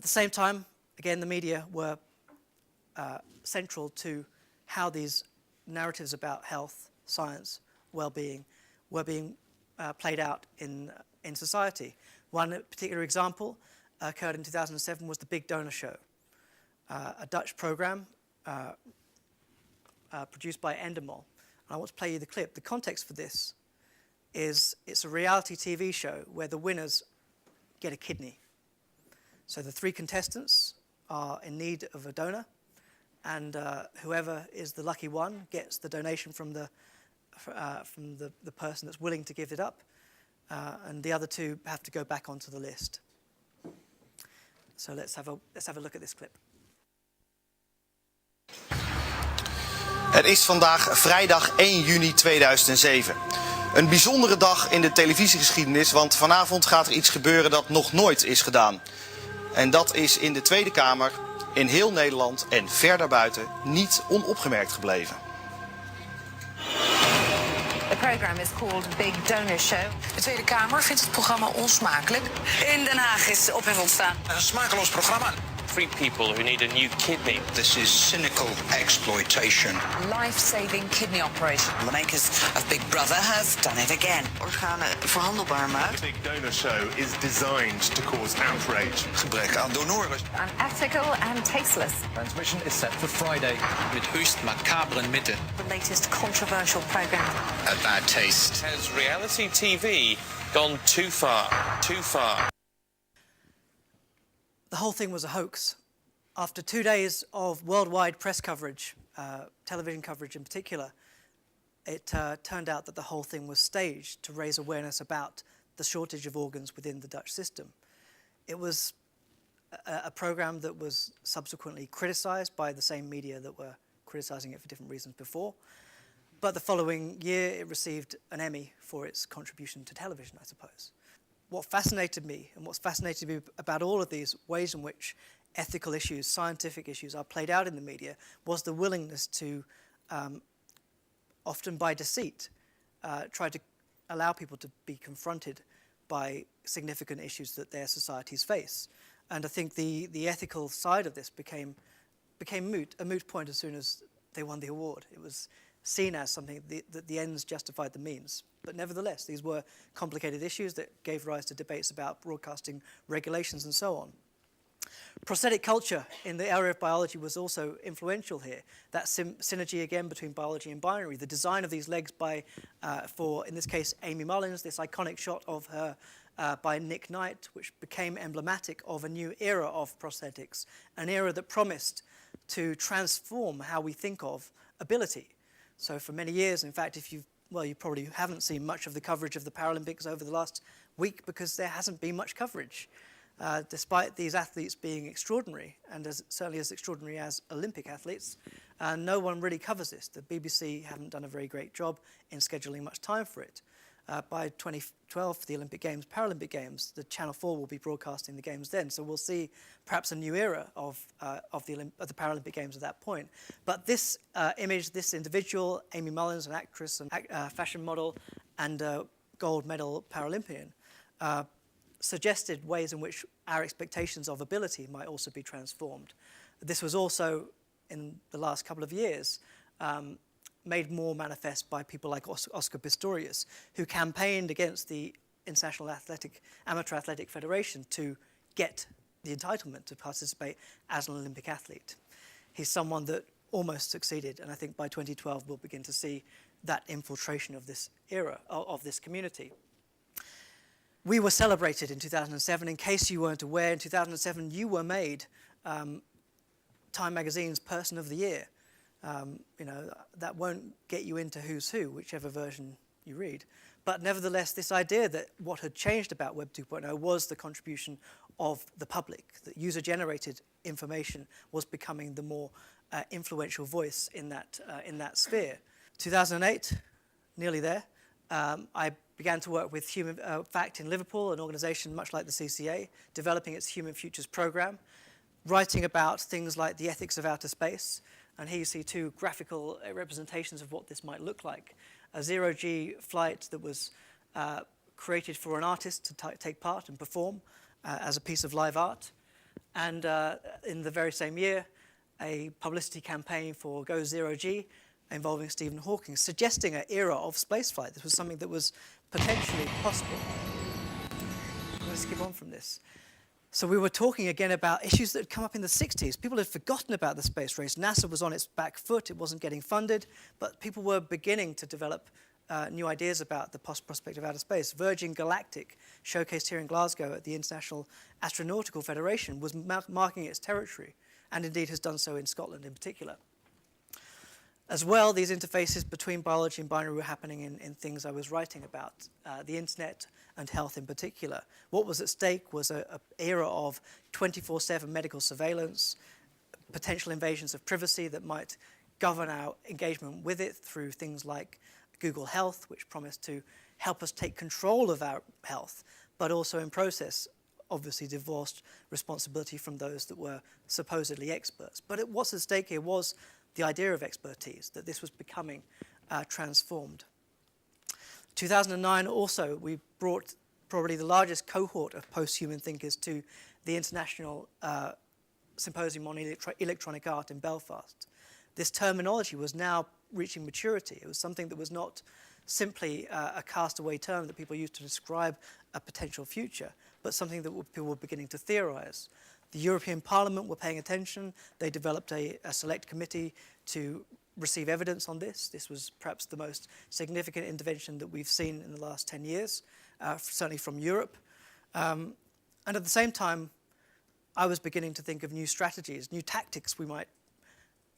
At the same time, again, the media were central to how these narratives about health, science, well-being were being played out in society. One particular example occurred in 2007 was the Big Donor Show, a Dutch program produced by Endemol. I want to play you the clip. The context for this is it's a reality TV show where the winners get a kidney. So the 3 contestants are in need of a donor, and whoever is the lucky one gets the donation from the person that's willing to give it up, and the other 2 have to go back onto the list. So let's have a look at this clip. Het is vandaag vrijdag 1 juni 2007. Een bijzondere dag in de televisiegeschiedenis, want vanavond gaat er iets gebeuren dat nog nooit is gedaan. En dat is in de Tweede Kamer, in heel Nederland en ver daarbuiten niet onopgemerkt gebleven. The program is called Big Donor Show. De Tweede Kamer vindt het programma onsmakelijk. In Den Haag is ophef ontstaan. Een smakeloos programma. 3 people who need a new kidney. This is cynical exploitation. Life-saving kidney operation. The makers of Big Brother have done it again. Organen verhandelbaar maken. The Big Donor Show is designed to cause outrage. Gebrek aan donoren. Unethical and tasteless. Transmission is set for Friday. Met höchst macabren Mitte. The latest controversial program. A bad taste. Has reality TV gone too far? Too far? The whole thing was a hoax. After 2 days of worldwide press coverage, television coverage in particular, it turned out that the whole thing was staged to raise awareness about the shortage of organs within the Dutch system. It was a program that was subsequently criticized by the same media that were criticizing it for different reasons before. But the following year, it received an Emmy for its contribution to television, I suppose. What fascinated me, and what's fascinated me about all of these ways in which ethical issues, scientific issues are played out in the media, was the willingness to, often by deceit, try to allow people to be confronted by significant issues that their societies face. And I think the ethical side of this became a moot point as soon as they won the award. It was seen as something that the ends justified the means. But nevertheless, these were complicated issues that gave rise to debates about broadcasting regulations and so on. Prosthetic culture in the area of biology was also influential here. That synergy again between biology and binary. The design of these legs for, in this case, Amy Mullins, this iconic shot of her by Nick Knight, which became emblematic of a new era of prosthetics, an era that promised to transform how we think of ability. So for many years, in fact, you probably haven't seen much of the coverage of the Paralympics over the last week because there hasn't been much coverage. Despite these athletes being extraordinary, and certainly as extraordinary as Olympic athletes, no one really covers this. The BBC haven't done a very great job in scheduling much time for it. By 2012, for the Olympic Games, Paralympic Games, the Channel 4 will be broadcasting the Games then. So we'll see perhaps a new era of the Paralympic Games at that point. But this image, this individual, Amy Mullins, an actress and fashion model and gold medal Paralympian, suggested ways in which our expectations of ability might also be transformed. This was also, in the last couple of years, made more manifest by people like Oscar Pistorius, who campaigned against the International Amateur Athletic Federation to get the entitlement to participate as an Olympic athlete. He's someone that almost succeeded, and I think by 2012 we'll begin to see that infiltration of this era, of this community. We were celebrated in 2007. In case you weren't aware, in 2007 you were made Time Magazine's Person of the Year. That won't get you into who's who, whichever version you read. But nevertheless, this idea that what had changed about Web 2.0 was the contribution of the public, that user-generated information was becoming the more influential voice in that sphere. 2008, nearly there, I began to work with FACT in Liverpool, an organisation much like the CCA, developing its Human Futures programme, writing about things like the ethics of outer space. And here you see 2 graphical representations of what this might look like. A zero-G flight that was created for an artist to take part and perform as a piece of live art. And in the very same year, a publicity campaign for Go Zero G involving Stephen Hawking, suggesting an era of spaceflight. This was something that was potentially possible. I'm going to skip on from this. So we were talking again about issues that had come up in the 60s. People had forgotten about the space race. NASA was on its back foot. It wasn't getting funded, but people were beginning to develop new ideas about the prospect of outer space. Virgin Galactic, showcased here in Glasgow at the International Astronautical Federation, was marking its territory, and indeed has done so in Scotland in particular. As well, these interfaces between biology and binary were happening in things I was writing about, the internet and health in particular. What was at stake was an era of 24/7 medical surveillance, potential invasions of privacy that might govern our engagement with it through things like Google Health, which promised to help us take control of our health, but also in process, obviously divorced responsibility from those that were supposedly experts. But what's at stake here was the idea of expertise, that this was becoming transformed. 2009 also, we brought probably the largest cohort of post-human thinkers to the International Symposium on Electronic Art in Belfast. This terminology was now reaching maturity. It was something that was not simply a castaway term that people used to describe a potential future, but something that people were beginning to theorize. The European Parliament were paying attention. They developed a select committee to receive evidence on this. This was perhaps the most significant intervention that we've seen in the last 10 years, certainly from Europe. And at the same time, I was beginning to think of new strategies, new tactics we might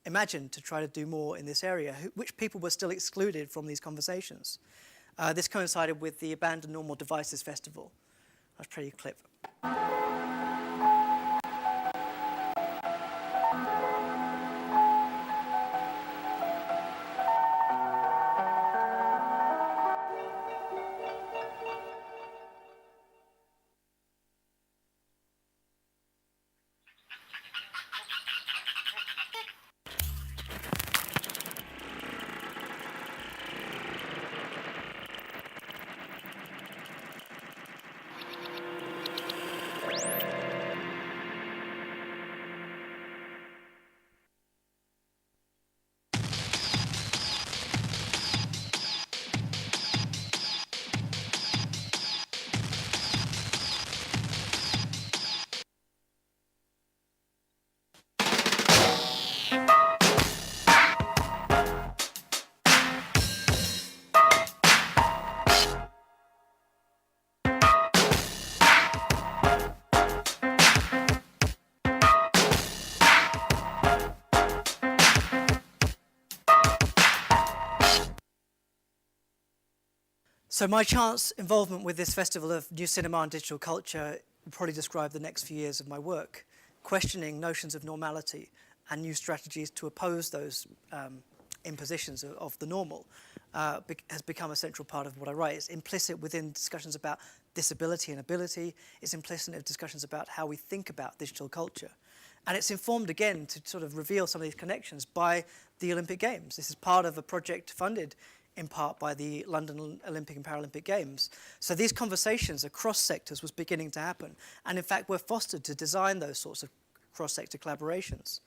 imagine to try to do more in this area, which people were still excluded from these conversations. This coincided with the Abandoned Normal Devices Festival. I'll play you a clip. So my chance involvement with this festival of new cinema and digital culture will probably describe the next few years of my work, questioning notions of normality and new strategies to oppose those impositions of the normal has become a central part of what I write. It's implicit within discussions about disability and ability. It's implicit in discussions about how we think about digital culture. And it's informed, again, to sort of reveal some of these connections by the Olympic Games. This is part of a project funded in part by the London Olympic and Paralympic Games. So these conversations across sectors was beginning to happen, and in fact were fostered to design those sorts of cross-sector collaborations.